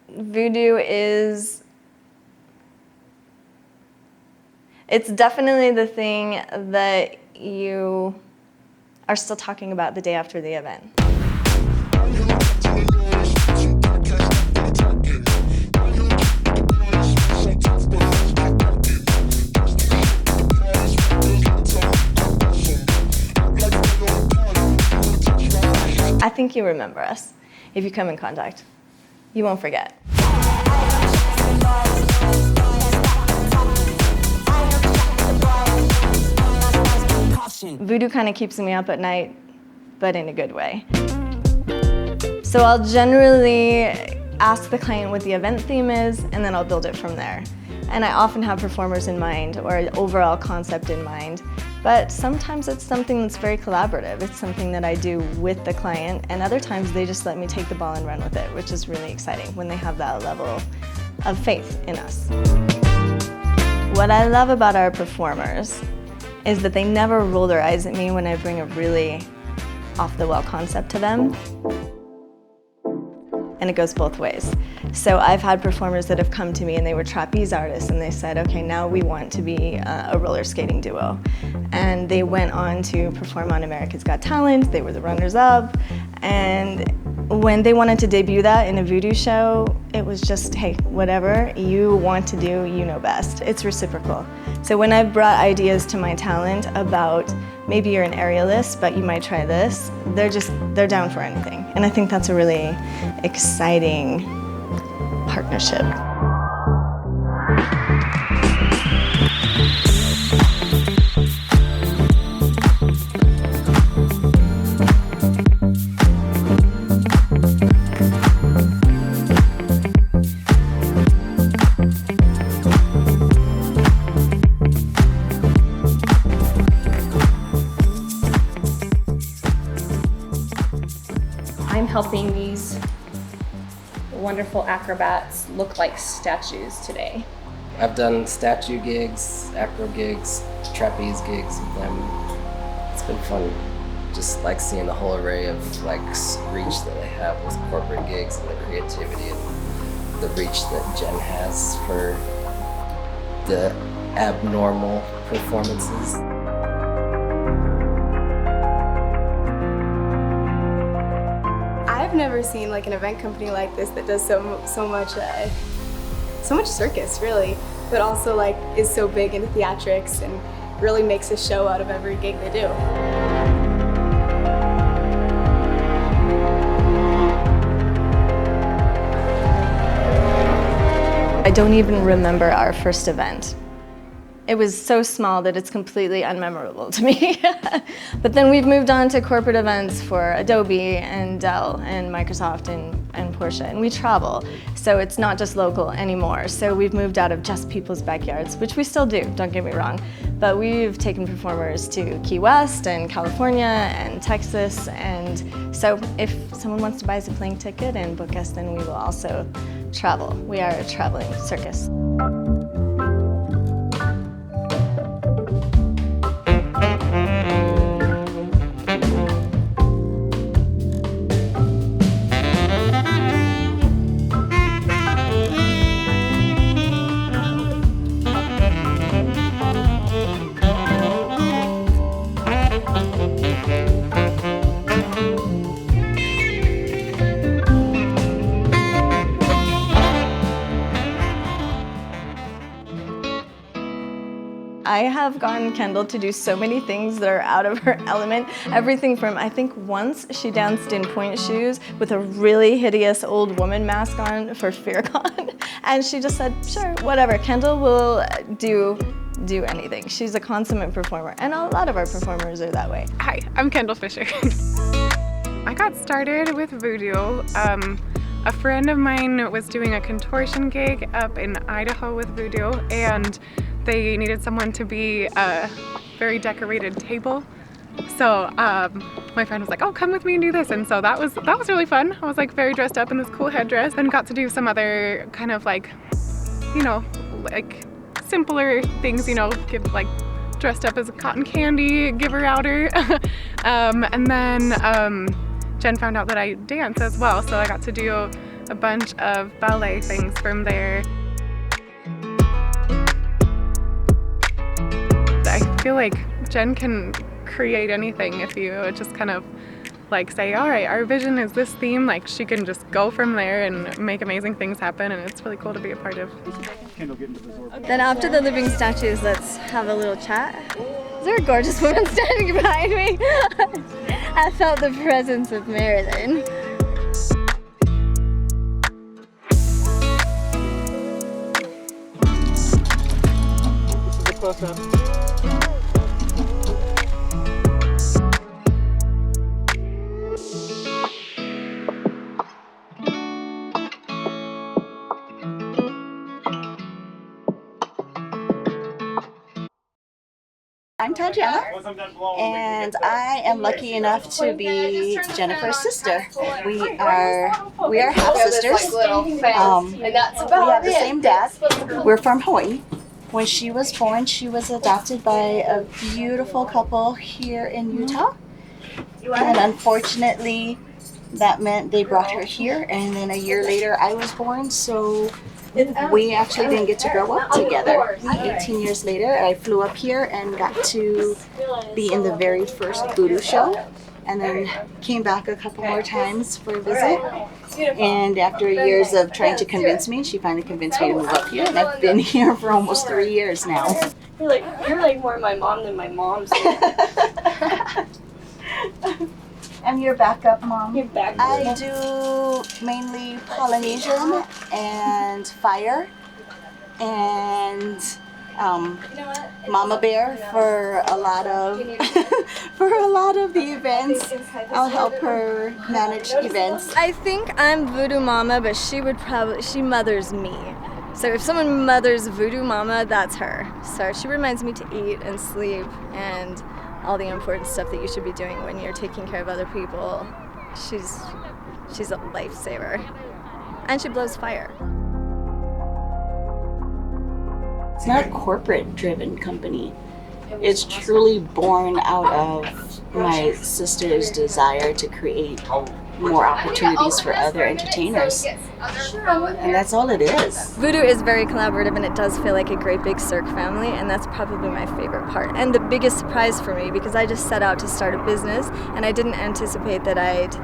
Voodoo it's definitely the thing that you are still talking about the day after the event. I think you remember us if you come in contact. You won't forget. Voodoo kind of keeps me up at night, but in a good way. So I'll generally ask the client what the event theme is, and then I'll build it from there. And I often have performers in mind or an overall concept in mind, but sometimes it's something that's very collaborative. It's something that I do with the client, and other times they just let me take the ball and run with it, which is really exciting when they have that level of faith in us. What I love about our performers is that they never roll their eyes at me when I bring a really off-the-wall concept to them. And it goes both ways. So I've had performers that have come to me and they were trapeze artists and they said, okay, now we want to be a roller skating duo. And they went on to perform on America's Got Talent, they were the runners-up, and when they wanted to debut that in a Voodoo show, it was just, hey, whatever you want to do, you know best. It's reciprocal. So when I've brought ideas to my talent about maybe you're an aerialist, but you might try this, they're down for anything. And I think that's a really exciting partnership. I'm helping these wonderful acrobats look like statues today. I've done statue gigs, acro gigs, trapeze gigs with them. It's been fun, just like seeing the whole array of like reach that they have with corporate gigs and the creativity and the reach that Jen has for the abnormal performances. I've never seen like an event company like this that does so much circus, really, but also like is so big into theatrics and really makes a show out of every gig they do. I don't even remember our first event. It was so small that it's completely unmemorable to me. But then we've moved on to corporate events for Adobe and Dell and Microsoft and Porsche, and we travel. So it's not just local anymore. So we've moved out of just people's backyards, which we still do, don't get me wrong. But we've taken performers to Key West and California and Texas. And so if someone wants to buy us a plane ticket and book us, then we will also travel. We are a traveling circus. I have gotten Kendall to do so many things that are out of her element. Everything from, I think once she danced in pointe shoes with a really hideous old woman mask on for FearCon. And she just said, sure, whatever. Kendall will do anything. She's a consummate performer, and a lot of our performers are that way. Hi, I'm Kendall Fisher. I got started with Voodoo. A friend of mine was doing a contortion gig up in Idaho with Voodoo, and they needed someone to be a very decorated table. So my friend was like, oh, come with me and do this. And so that was really fun. I was like very dressed up in this cool headdress and got to do some other kind of like, you know, like simpler things, you know, give like dressed up as a cotton candy giver outer. And then Jen found out that I dance as well. So I got to do a bunch of ballet things from there. I feel like Jen can create anything if you just kind of like say, all right, our vision is this theme. Like she can just go from there and make amazing things happen, and it's really cool to be a part of. Then after the living statues, let's have a little chat. Is there a gorgeous woman standing behind me? I felt the presence of Marilyn. This is a close-up. I'm Tatiana, and I am lucky enough to be Jennifer's sister. We are half sisters. We have the same dad. We're from Hawaii. When she was born, she was adopted by a beautiful couple here in Utah, and unfortunately, that meant they brought her here. And then a year later, I was born. So we actually didn't get to grow up together. 18 years later, I flew up here and got to be in the very first VOODOO show, and then came back a couple more times for a visit. And after years of trying to convince me, she finally convinced me to move up here, and I've been here for almost 3 years now. You're like more my mom than my mom's. I'm your backup mom. Your backup. I do mainly Polynesian and fire and Mama Bear for a lot of the events. I'll help her manage events. I think I'm VOODOO Mama, but she mothers me. So if someone mothers VOODOO Mama, that's her. So she reminds me to eat and sleep and all the important stuff that you should be doing when you're taking care of other people. She's a lifesaver. And she blows fire. It's not a corporate-driven company. It's truly born out of my sister's desire to create more opportunities for other entertainers. And that's all it is. VOODOO is very collaborative, and it does feel like a great big Cirque family, and that's probably my favorite part. And the biggest surprise for me, because I just set out to start a business, and I didn't anticipate that I'd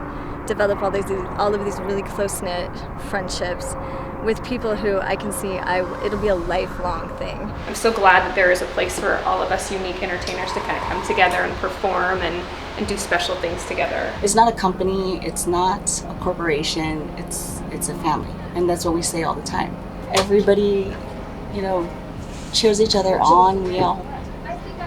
develop all of these really close-knit friendships with people who I can see it'll be a lifelong thing. I'm so glad that there is a place for all of us unique entertainers to kind of come together and perform and do special things together. It's not a company, it's not a corporation, it's a family. And that's what we say all the time. Everybody, cheers each other on. We all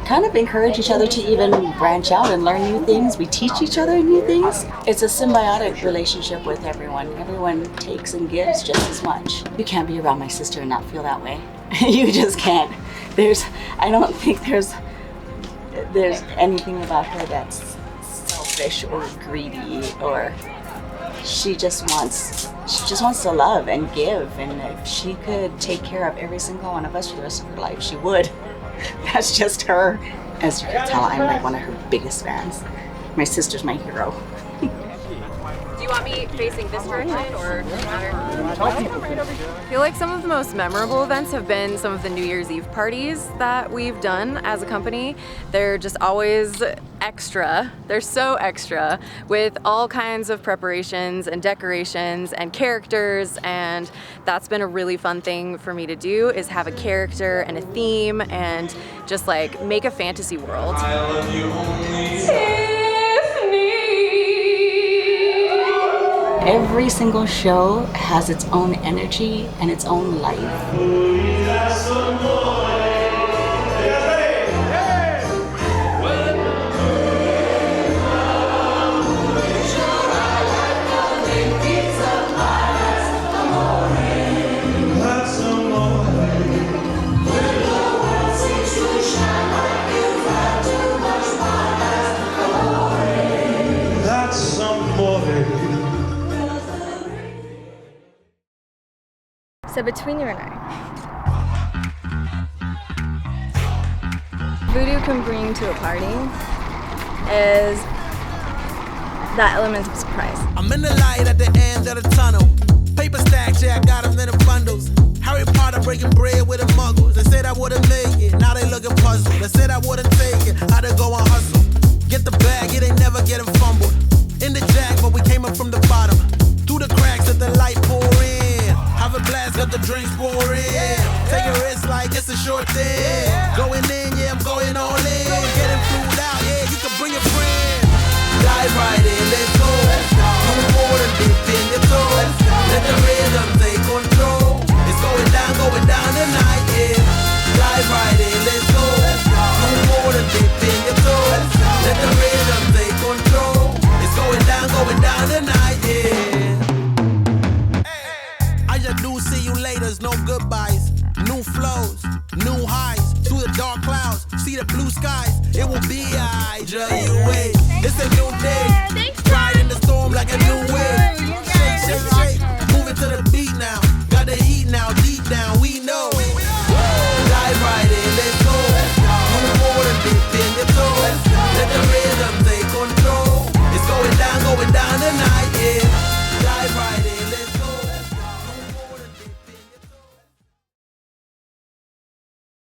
kind of encourage each other to even branch out and learn new things. We teach each other new things. It's a symbiotic relationship with everyone. Everyone takes and gives just as much. You can't be around my sister and not feel that way. You just can't. I don't think there's anything about her that's selfish or greedy, or she just wants to love and give, and if she could take care of every single one of us for the rest of her life, she would. That's just her. As you can tell, I'm like one of her biggest fans. My sister's my hero. Do you want me facing this direction or I feel like some of the most memorable events have been some of the New Year's Eve parties that we've done as a company. They're just always extra. They're so extra, with all kinds of preparations and decorations and characters, and that's been a really fun thing for me to do, is have a character and a theme and just like make a fantasy world. I love you only. Every single show has its own energy and its own life. So between you and I, VOODOO can bring to a party is that element of surprise. I'm in the light at the end of the tunnel. Paper wouldn't make it. Now they looking puzzled. They said I wouldn't take it. Had to go and hustle. Get the bag, it ain't never getting fumbled. In the jack, but we came up from the bottom. Through the cracks, let the light pour in. Have a blast, let the drinks pour in. Take a risk like it's a short thing. Going in, yeah, I'm going all in. Getting flued out, yeah, you can bring a friend. Dive right in, let's go. No more than dip in your toes. Let the rhythm take control. It's going down tonight, yeah. Dive right in, let's go. No more than dip in your toes. Let the rhythm take control. It's going down tonight, yeah. I just do see you laters, no goodbyes. New flows, new highs. Through the dark clouds, see the blue skies. It will be I, just you